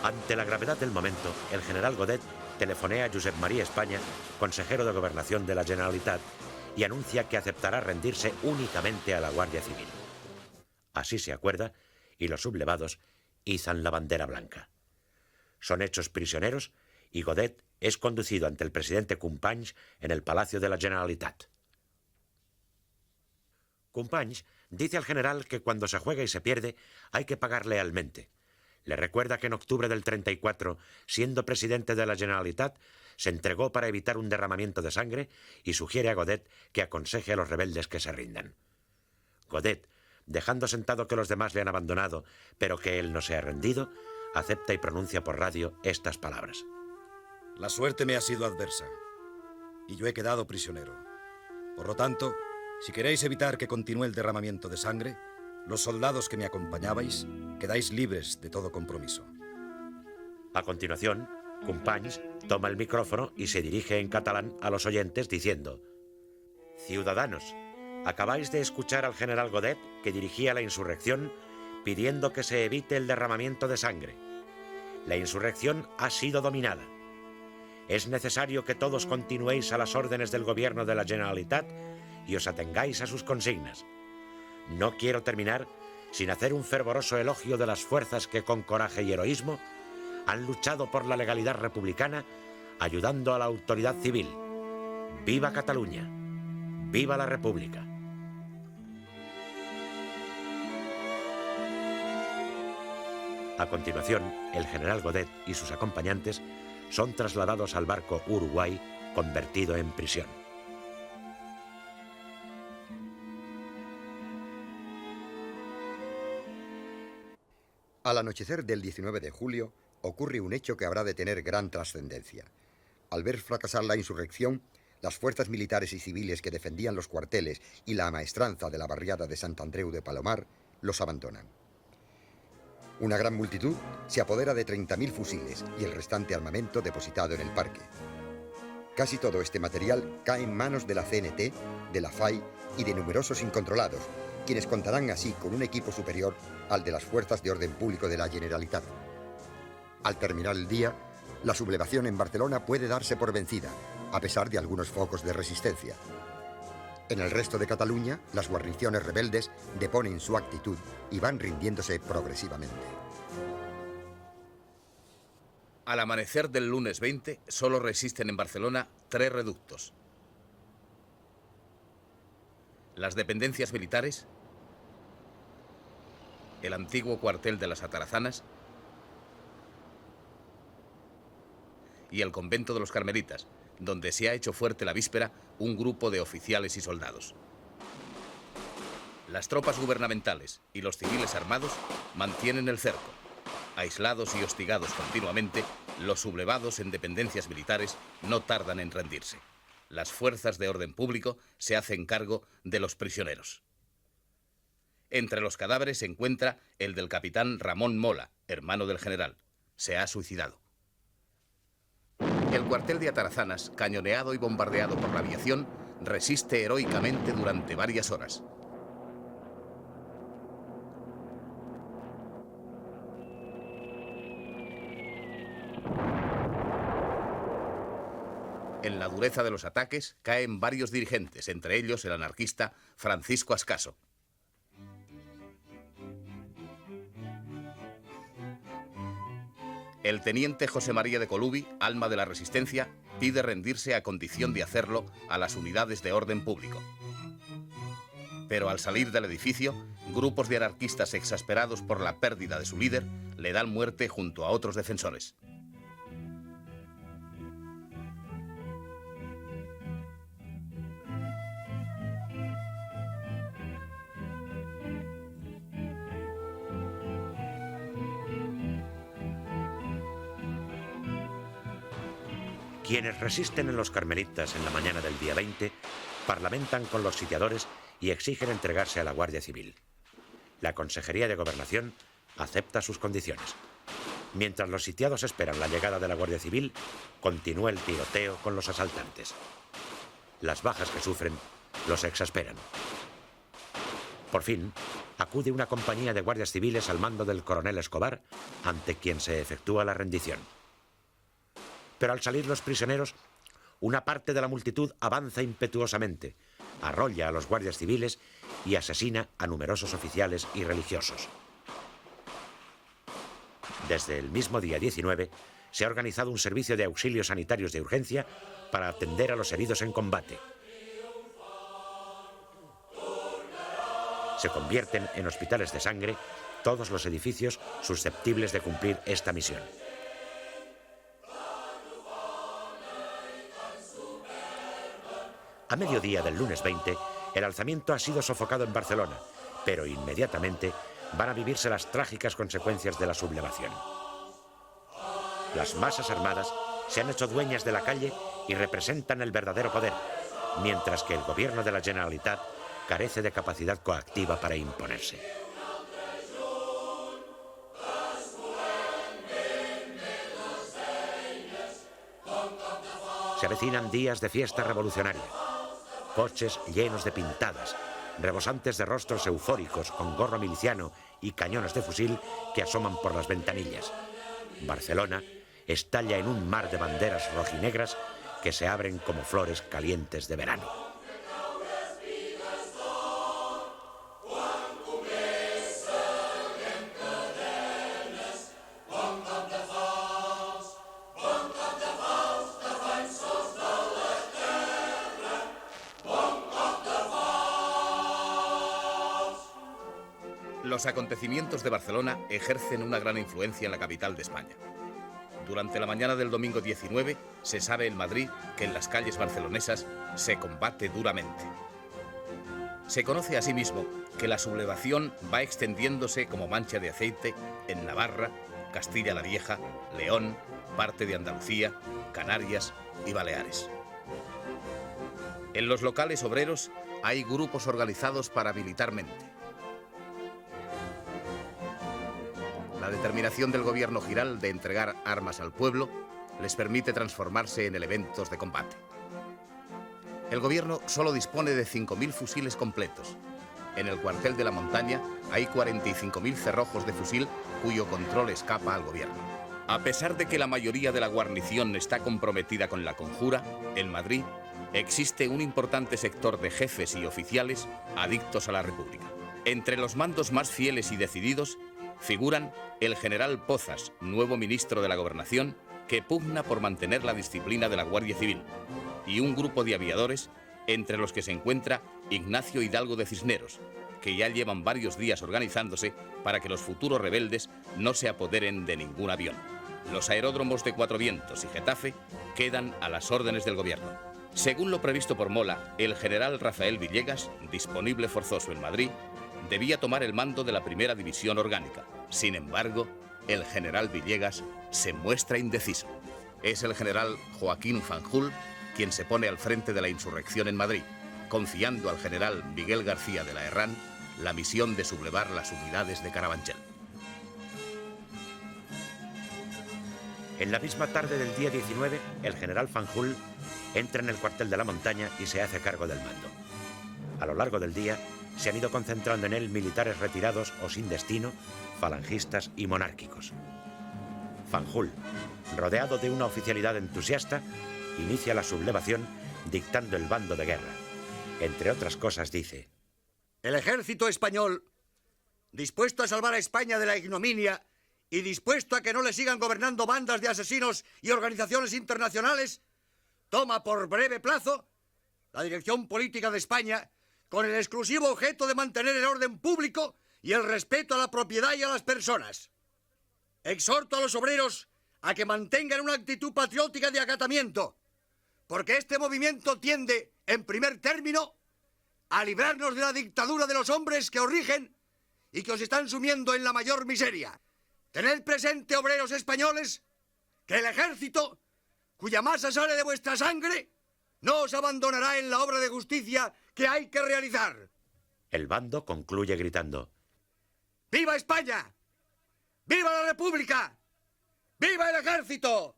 Ante la gravedad del momento, el general Godet telefonea a Josep María España, consejero de Gobernación de la Generalitat, y anuncia que aceptará rendirse únicamente a la Guardia Civil. Así se acuerda, y los sublevados izan la bandera blanca. Son hechos prisioneros y Godet es conducido ante el presidente Companys en el Palacio de la Generalitat. Companys dice al general que cuando se juega y se pierde hay que pagar lealmente. Le recuerda que en octubre del 34, siendo presidente de la Generalitat, se entregó para evitar un derramamiento de sangre y sugiere a Godet que aconseje a los rebeldes que se rindan. Godet, dejando sentado que los demás le han abandonado, pero que él no se ha rendido, acepta y pronuncia por radio estas palabras. La suerte me ha sido adversa y yo he quedado prisionero. Por lo tanto, si queréis evitar que continúe el derramamiento de sangre, los soldados que me acompañabais quedáis libres de todo compromiso. A continuación, Companys toma el micrófono y se dirige en catalán a los oyentes diciendo: Ciudadanos, acabáis de escuchar al general Godet, que dirigía la insurrección, pidiendo que se evite el derramamiento de sangre. La insurrección ha sido dominada. Es necesario que todos continuéis a las órdenes del gobierno de la Generalitat y os atengáis a sus consignas. No quiero terminar sin hacer un fervoroso elogio de las fuerzas que con coraje y heroísmo han luchado por la legalidad republicana, ayudando a la autoridad civil. ¡Viva Cataluña! ¡Viva la República! A continuación, el general Godet y sus acompañantes son trasladados al barco Uruguay, convertido en prisión. Al anochecer del 19 de julio ocurre un hecho que habrá de tener gran trascendencia. Al ver fracasar la insurrección, las fuerzas militares y civiles que defendían los cuarteles y la amaestranza de la barriada de Sant Andreu de Palomar los abandonan. Una gran multitud se apodera de 30.000 fusiles y el restante armamento depositado en el parque. Casi todo este material cae en manos de la CNT, de la FAI y de numerosos incontrolados, quienes contarán así con un equipo superior al de las fuerzas de orden público de la Generalitat. Al terminar el día, la sublevación en Barcelona puede darse por vencida, a pesar de algunos focos de resistencia. En el resto de Cataluña, las guarniciones rebeldes deponen su actitud y van rindiéndose progresivamente. Al amanecer del lunes 20, solo resisten en Barcelona 3 reductos. Las dependencias militares, el antiguo cuartel de las Atarazanas y el convento de los Carmelitas, donde se ha hecho fuerte la víspera un grupo de oficiales y soldados. Las tropas gubernamentales y los civiles armados mantienen el cerco. Aislados y hostigados continuamente, los sublevados en dependencias militares no tardan en rendirse. Las fuerzas de orden público se hacen cargo de los prisioneros. Entre los cadáveres se encuentra el del capitán Ramón Mola, hermano del general. Se ha suicidado. El cuartel de Atarazanas, cañoneado y bombardeado por la aviación, resiste heroicamente durante varias horas. En la dureza de los ataques caen varios dirigentes, entre ellos el anarquista Francisco Ascaso. El teniente José María de Colubi, alma de la resistencia, pide rendirse a condición de hacerlo a las unidades de orden público. Pero al salir del edificio, grupos de anarquistas exasperados por la pérdida de su líder le dan muerte junto a otros defensores. Quienes resisten en los Carmelitas en la mañana del día 20 parlamentan con los sitiadores y exigen entregarse a la Guardia Civil. La Consejería de Gobernación acepta sus condiciones. Mientras los sitiados esperan la llegada de la Guardia Civil, continúa el tiroteo con los asaltantes. Las bajas que sufren los exasperan. Por fin, acude una compañía de guardias civiles al mando del coronel Escobar, ante quien se efectúa la rendición. Pero al salir los prisioneros, una parte de la multitud avanza impetuosamente, arrolla a los guardias civiles y asesina a numerosos oficiales y religiosos. Desde el mismo día 19 se ha organizado un servicio de auxilios sanitarios de urgencia para atender a los heridos en combate. Se convierten en hospitales de sangre todos los edificios susceptibles de cumplir esta misión. A mediodía del lunes 20, el alzamiento ha sido sofocado en Barcelona, pero inmediatamente van a vivirse las trágicas consecuencias de la sublevación. Las masas armadas se han hecho dueñas de la calle y representan el verdadero poder, mientras que el gobierno de la Generalitat carece de capacidad coactiva para imponerse. Se avecinan días de fiesta revolucionaria. Coches llenos de pintadas, rebosantes de rostros eufóricos con gorro miliciano y cañones de fusil que asoman por las ventanillas. Barcelona estalla en un mar de banderas rojinegras que se abren como flores calientes de verano. Los acontecimientos de Barcelona ejercen una gran influencia en la capital de España. Durante la mañana del domingo 19 se sabe en Madrid que en las calles barcelonesas se combate duramente. Se conoce asimismo que la sublevación va extendiéndose como mancha de aceite en Navarra, Castilla la Vieja, León, parte de Andalucía, Canarias, y Baleares. En los locales obreros hay grupos organizados paramilitarmente. La determinación del gobierno Giral de entregar armas al pueblo les permite transformarse en elementos de combate. El gobierno solo dispone de 5.000 fusiles completos. En el cuartel de la montaña hay 45.000 cerrojos de fusil cuyo control escapa al gobierno. A pesar de que la mayoría de la guarnición está comprometida con la conjura, en Madrid existe un importante sector de jefes y oficiales adictos a la República. Entre los mandos más fieles y decididos figuran el general Pozas, nuevo ministro de la Gobernación, que pugna por mantener la disciplina de la Guardia Civil, y un grupo de aviadores, entre los que se encuentra Ignacio Hidalgo de Cisneros, que ya llevan varios días organizándose para que los futuros rebeldes no se apoderen de ningún avión. Los aeródromos de Cuatro Vientos y Getafe quedan a las órdenes del gobierno. Según lo previsto por Mola, el general Rafael Villegas, disponible forzoso en Madrid, debía tomar el mando de la primera división orgánica. Sin embargo, el general Villegas se muestra indeciso. Es el general Joaquín Fanjul quien se pone al frente de la insurrección en Madrid, confiando al general Miguel García de la Herrán la misión de sublevar las unidades de Carabanchel. En la misma tarde del día 19, el general Fanjul entra en el cuartel de la montaña y se hace cargo del mando. A lo largo del día se han ido concentrando en él militares retirados o sin destino, falangistas y monárquicos. Fanjul, rodeado de una oficialidad entusiasta, inicia la sublevación dictando el bando de guerra. Entre otras cosas dice: el ejército español, dispuesto a salvar a España de la ignominia y dispuesto a que no le sigan gobernando bandas de asesinos y organizaciones internacionales, toma por breve plazo la dirección política de España con el exclusivo objeto de mantener el orden público y el respeto a la propiedad y a las personas. Exhorto a los obreros a que mantengan una actitud patriótica de acatamiento, porque este movimiento tiende, en primer término, a librarnos de la dictadura de los hombres que os rigen y que os están sumiendo en la mayor miseria. Tened presente, obreros españoles, que el ejército, cuya masa sale de vuestra sangre, no os abandonará en la obra de justicia que hay que realizar. El bando concluye gritando: ¡Viva España! ¡Viva la República! ¡Viva el ejército!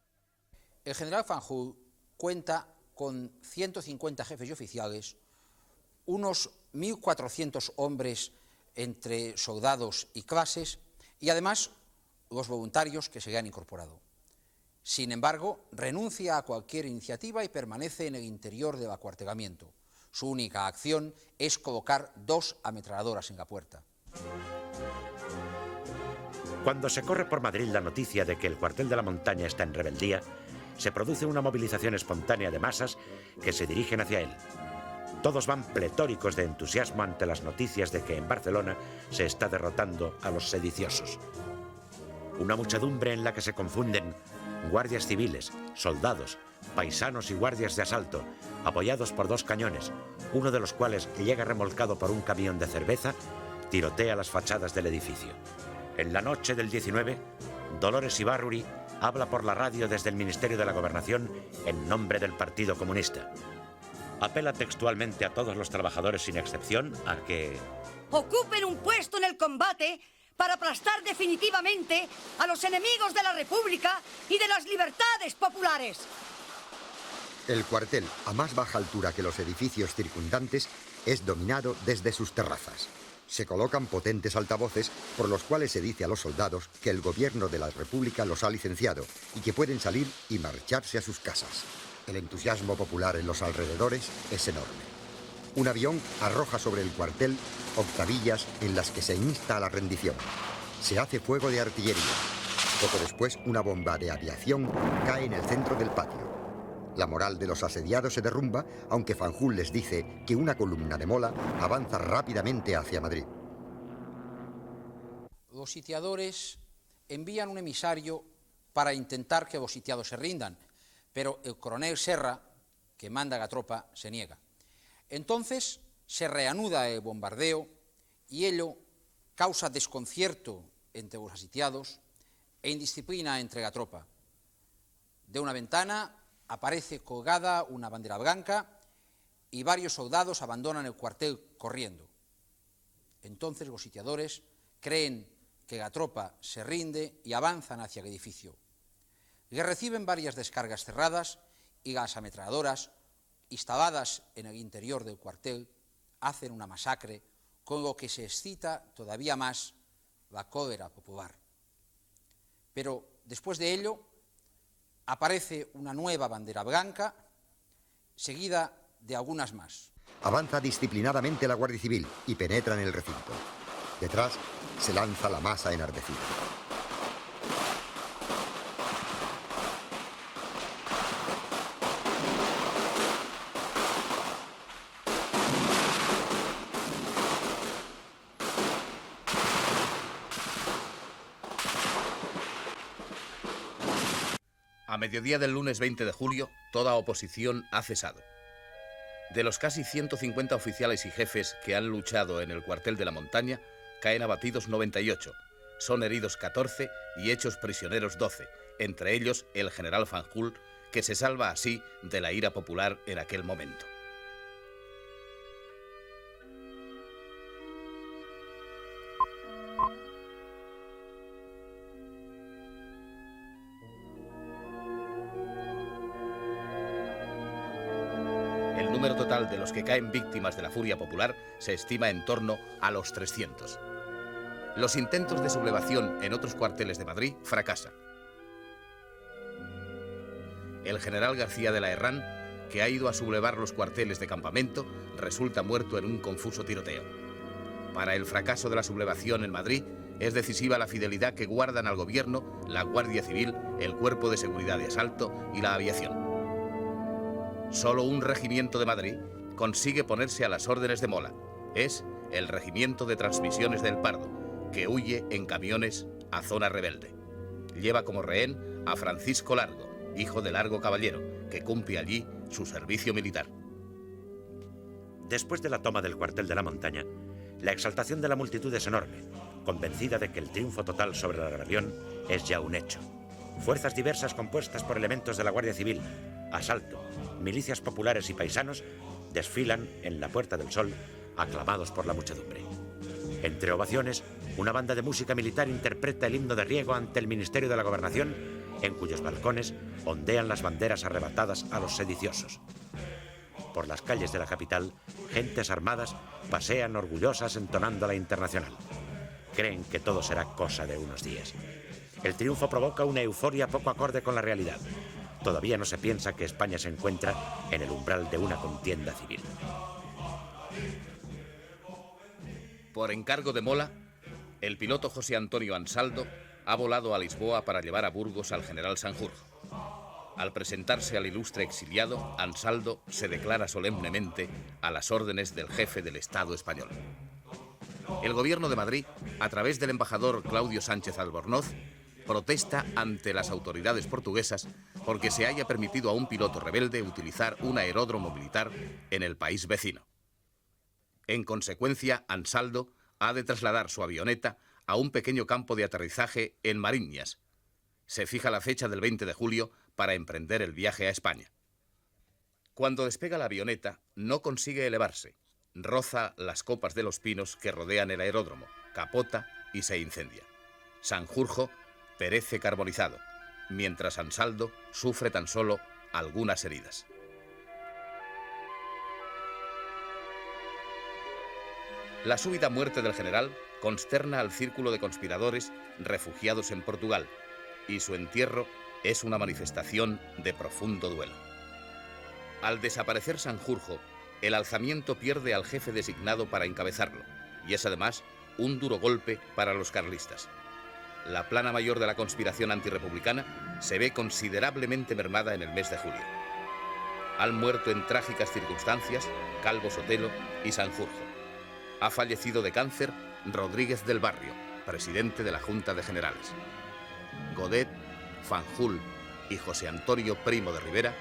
El general Fanjul cuenta con 150 jefes y oficiales, unos 1.400 hombres entre soldados y clases, y además los voluntarios que se le han incorporado. Sin embargo, renuncia a cualquier iniciativa y permanece en el interior del acuartelamiento. Su única acción es colocar 2 ametralladoras en la puerta. Cuando se corre por Madrid la noticia de que el cuartel de la montaña está en rebeldía, se produce una movilización espontánea de masas que se dirigen hacia él. Todos van pletóricos de entusiasmo ante las noticias de que en Barcelona se está derrotando a los sediciosos. Una muchedumbre en la que se confunden guardias civiles, soldados, paisanos y guardias de asalto, apoyados por 2 cañones, uno de los cuales llega remolcado por un camión de cerveza, tirotea las fachadas del edificio. En la noche del 19, Dolores Ibárruri habla por la radio desde el Ministerio de la Gobernación en nombre del Partido Comunista. Apela textualmente a todos los trabajadores sin excepción a que ocupen un puesto en el combate para aplastar definitivamente a los enemigos de la República y de las libertades populares. El cuartel, a más baja altura que los edificios circundantes, es dominado desde sus terrazas. Se colocan potentes altavoces por los cuales se dice a los soldados que el gobierno de la República los ha licenciado y que pueden salir y marcharse a sus casas. El entusiasmo popular en los alrededores es enorme. Un avión arroja sobre el cuartel octavillas en las que se insta a la rendición. Se hace fuego de artillería. Poco después, una bomba de aviación cae en el centro del patio. La moral de los asediados se derrumba, aunque Fanjul les dice que una columna de Mola avanza rápidamente hacia Madrid. Los sitiadores envían un emisario para intentar que los sitiados se rindan, pero el coronel Serra, que manda a la tropa, se niega. Entonces se reanuda el bombardeo y ello causa desconcierto entre los asitiados e indisciplina entre la tropa. De una ventana aparece colgada una bandera blanca y varios soldados abandonan el cuartel corriendo. Entonces los sitiadores creen que la tropa se rinde y avanzan hacia el edificio. Le reciben varias descargas cerradas y las ametralladoras, instaladas en el interior del cuartel, hacen una masacre, con lo que se excita todavía más la cólera popular. Pero después de ello aparece una nueva bandera blanca, seguida de algunas más. Avanza disciplinadamente la Guardia Civil y penetra en el recinto. Detrás se lanza la masa enardecida. A mediodía del lunes 20 de julio, toda oposición ha cesado. De los casi 150 oficiales y jefes que han luchado en el cuartel de la Montaña, caen abatidos 98, son heridos 14 y hechos prisioneros 12, entre ellos el general Fanjul, que se salva así de la ira popular en aquel momento. El número total de los que caen víctimas de la furia popular se estima en torno a los 300. Los intentos de sublevación en otros cuarteles de Madrid fracasan. El general García de la Herrán, que ha ido a sublevar los cuarteles de campamento, resulta muerto en un confuso tiroteo. Para el fracaso de la sublevación en Madrid es decisiva la fidelidad que guardan al gobierno la Guardia Civil, el Cuerpo de Seguridad de Asalto y la aviación. Solo un regimiento de Madrid consigue ponerse a las órdenes de Mola. Es el Regimiento de Transmisiones del Pardo, que huye en camiones a zona rebelde. Lleva como rehén a Francisco Largo, hijo de Largo Caballero, que cumple allí su servicio militar. Después de la toma del cuartel de la Montaña, la exaltación de la multitud es enorme, convencida de que el triunfo total sobre la rebelión es ya un hecho. Fuerzas diversas compuestas por elementos de la Guardia Civil, asalto, milicias populares y paisanos desfilan en la Puerta del Sol, aclamados por la muchedumbre. Entre ovaciones, una banda de música militar interpreta el himno de Riego ante el Ministerio de la Gobernación, en cuyos balcones ondean las banderas arrebatadas a los sediciosos. Por las calles de la capital, gentes armadas pasean orgullosas entonando la Internacional. Creen que todo será cosa de unos días. El triunfo provoca una euforia poco acorde con la realidad. Todavía no se piensa que España se encuentra en el umbral de una contienda civil. Por encargo de Mola, el piloto José Antonio Ansaldo ha volado a Lisboa para llevar a Burgos al general Sanjurjo. Al presentarse al ilustre exiliado, Ansaldo se declara solemnemente a las órdenes del jefe del Estado español. El gobierno de Madrid, a través del embajador Claudio Sánchez Albornoz, protesta ante las autoridades portuguesas porque se haya permitido a un piloto rebelde utilizar un aeródromo militar en el país vecino. En consecuencia, Ansaldo ha de trasladar su avioneta a un pequeño campo de aterrizaje en Mariñas. Se fija la fecha del 20 de julio para emprender el viaje a España. Cuando despega la avioneta, no consigue elevarse. Roza las copas de los pinos que rodean el aeródromo, capota y se incendia. Sanjurjo perece carbonizado, mientras Ansaldo sufre tan solo algunas heridas. La súbita muerte del general consterna al círculo de conspiradores refugiados en Portugal, y su entierro es una manifestación de profundo duelo. Al desaparecer Sanjurjo, el alzamiento pierde al jefe designado para encabezarlo, y es además un duro golpe para los carlistas. La plana mayor de la conspiración antirrepublicana se ve considerablemente mermada en el mes de julio. Han muerto en trágicas circunstancias Calvo Sotelo y Sanjurjo. Ha fallecido de cáncer Rodríguez del Barrio, presidente de la Junta de Generales. Godet, Fanjul y José Antonio Primo de Rivera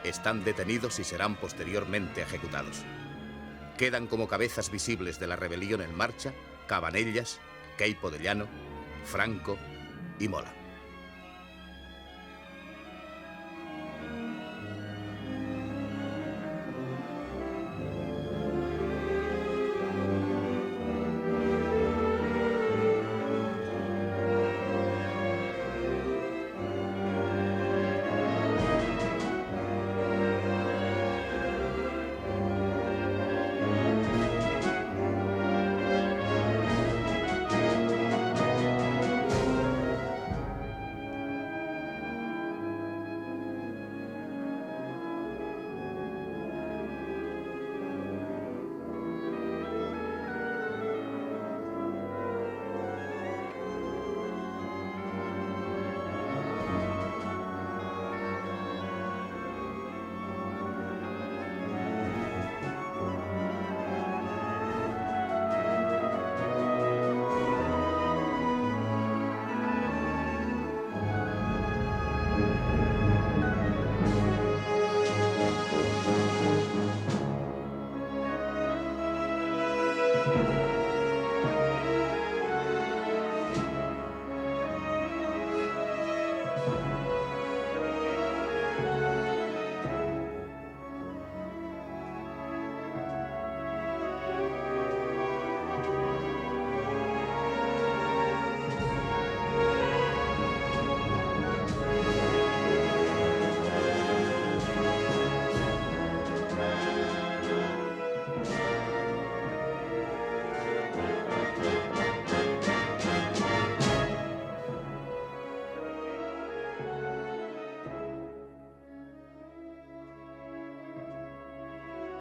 están detenidos y serán posteriormente ejecutados. Quedan como cabezas visibles de la rebelión en marcha Cabanellas, Queipo de Llano, Franco y Mola.